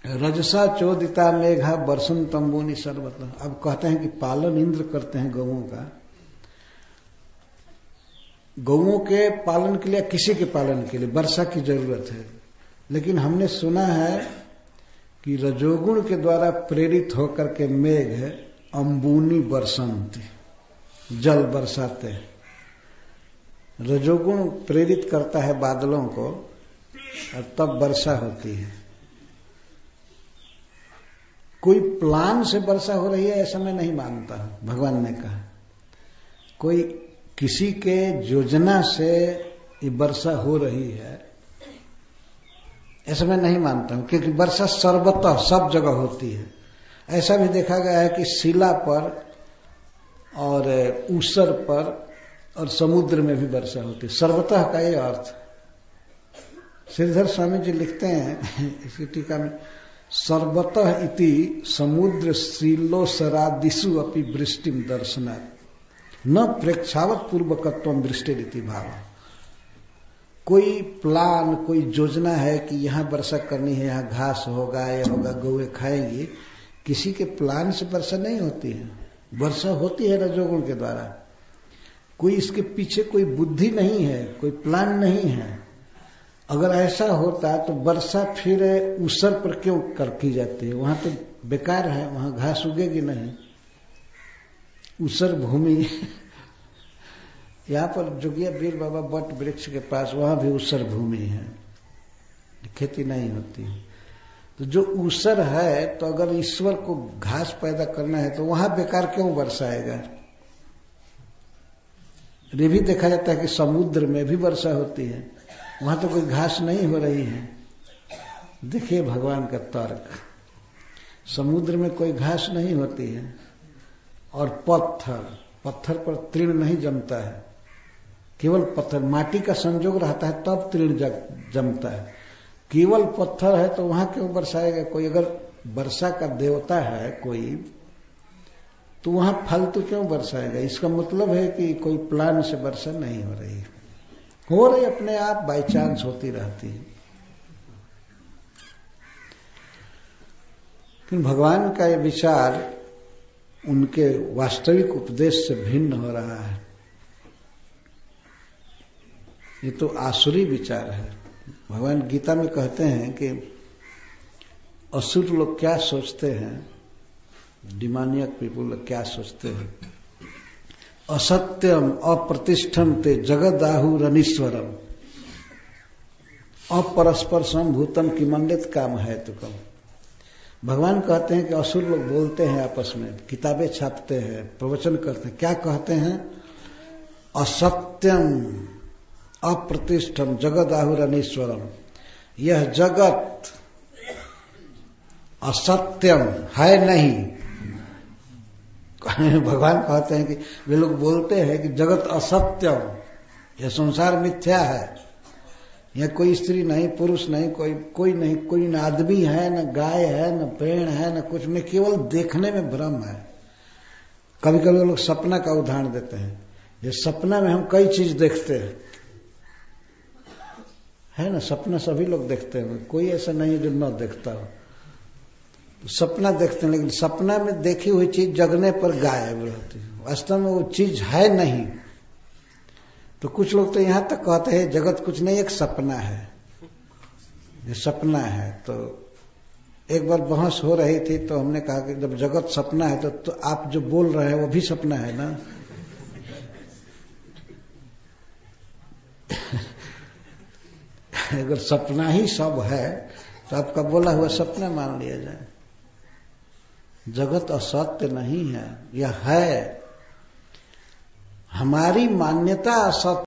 रजसा चोदिता मेघा बरसुन तंबूनी सर्वतः। अब कहते हैं कि पालन इंद्र करते हैं गौओं का। गौओं के पालन के लिए, किसी के पालन के लिए वर्षा की जरूरत है, लेकिन हमने सुना है कि रजोगुण के द्वारा प्रेरित होकर के मेघ अंबूनी बरसंत, जल बरसाते हैं। रजोगुण प्रेरित करता है बादलों को और तब वर्षा होती है। कोई प्लान से वर्षा हो रही है ऐसा मैं नहीं मानता हूं। भगवान ने कहा कोई किसी के योजना से ये वर्षा हो रही है ऐसा मैं नहीं मानता हूं, क्योंकि वर्षा सर्वतः सब जगह होती है। ऐसा भी देखा गया है कि शिला पर और ऊसर पर और समुद्र में भी वर्षा होती है। सर्वतः का ये अर्थ। श्रीधर स्वामी जी लिखते हैं इसकी टीका में, सर्वतः इति समुद्र श्रीलोसरादिषु अपि वृष्टिम दर्शनात् न प्रेक्षावत पूर्वकत्वम वृष्टिरिति भाव। कोई प्लान, कोई योजना है कि यहां वर्षा करनी है, यहां घास होगा, ये होगा, गौएं खाएंगी, किसी के प्लान से वर्षा नहीं होती है। वर्षा होती है रजोगुण के द्वारा। कोई इसके पीछे कोई बुद्धि नहीं है, कोई प्लान नहीं है। अगर ऐसा होता तो वर्षा फिर ऊसर पर क्यों की जाती है? वहां तो बेकार है, वहां घास उगेगी नहीं। ऊसर भूमि यहाँ पर जोगिया वीर बाबा बट वृक्ष के पास, वहां भी ऊसर भूमि है, खेती नहीं होती। तो जो ऊसर है, तो अगर ईश्वर को घास पैदा करना है तो वहां बेकार क्यों वर्षा आएगा? ये भी देखा जाता है कि समुद्र में भी वर्षा होती है, वहां तो कोई घास नहीं हो रही है। देखिए भगवान का तर्क, समुद्र में कोई घास नहीं होती है और पत्थर पर तृण नहीं जमता है, केवल पत्थर, माटी का संजोग रहता है तब तृण जमता है। केवल पत्थर है तो वहां क्यों बरसाएगा कोई? अगर वर्षा का देवता है कोई, तो वहां फालतू क्यों बरसाएगा? इसका मतलब है कि कोई प्लान से वर्षा नहीं हो रही, हो रही अपने आप बाई चांस होती रहती है। लेकिन भगवान का ये विचार उनके वास्तविक उपदेश से भिन्न हो रहा है। ये तो आसुरी विचार है। भगवान गीता में कहते हैं कि असुर लोग क्या सोचते हैं, डिमानियक पीपुल लोग क्या सोचते हैं, असत्यम अप्रतिष्ठम ते जगदाहुरनीश्वरम अपरस्पर संभूतम की मंडित काम है तुकम। भगवान कहते हैं कि असुर लोग बोलते हैं आपस में, किताबें छापते हैं, प्रवचन करते हैं, क्या कहते हैं? असत्यम अप्रतिष्ठम जगदाहुरनीश्वरम। यह जगत असत्यम है नहीं। भगवान कहते हैं कि वे लोग बोलते हैं कि जगत असत्यम, यह संसार मिथ्या है, यह कोई स्त्री नहीं, पुरुष नहीं, कोई नहीं, कोई न आदमी है, न गाय है, न पेड़ है, न कुछ नहीं, केवल देखने में भ्रम है। कभी कभी लोग सपना का उदाहरण देते हैं, ये सपना में हम कई चीज देखते हैं, है ना? सपना सभी लोग देखते हैं, कोई ऐसा नहीं जो न देखता हो। सपना देखते हैं, लेकिन सपना में देखी हुई चीज जगने पर गायब रहती है, वास्तव में वो चीज है नहीं। तो कुछ लोग तो यहां तक कहते हैं जगत कुछ नहीं, एक सपना है, ये सपना है। तो एक बार बहस हो रही थी तो हमने कहा कि जब जगत सपना है तो आप जो बोल रहे हैं वो भी सपना है ना। अगर सपना ही सब है तो आपका बोला हुआ सपना मान लिया जाए। जगत असत्य नहीं है, यह है। हमारी मान्यता असत्य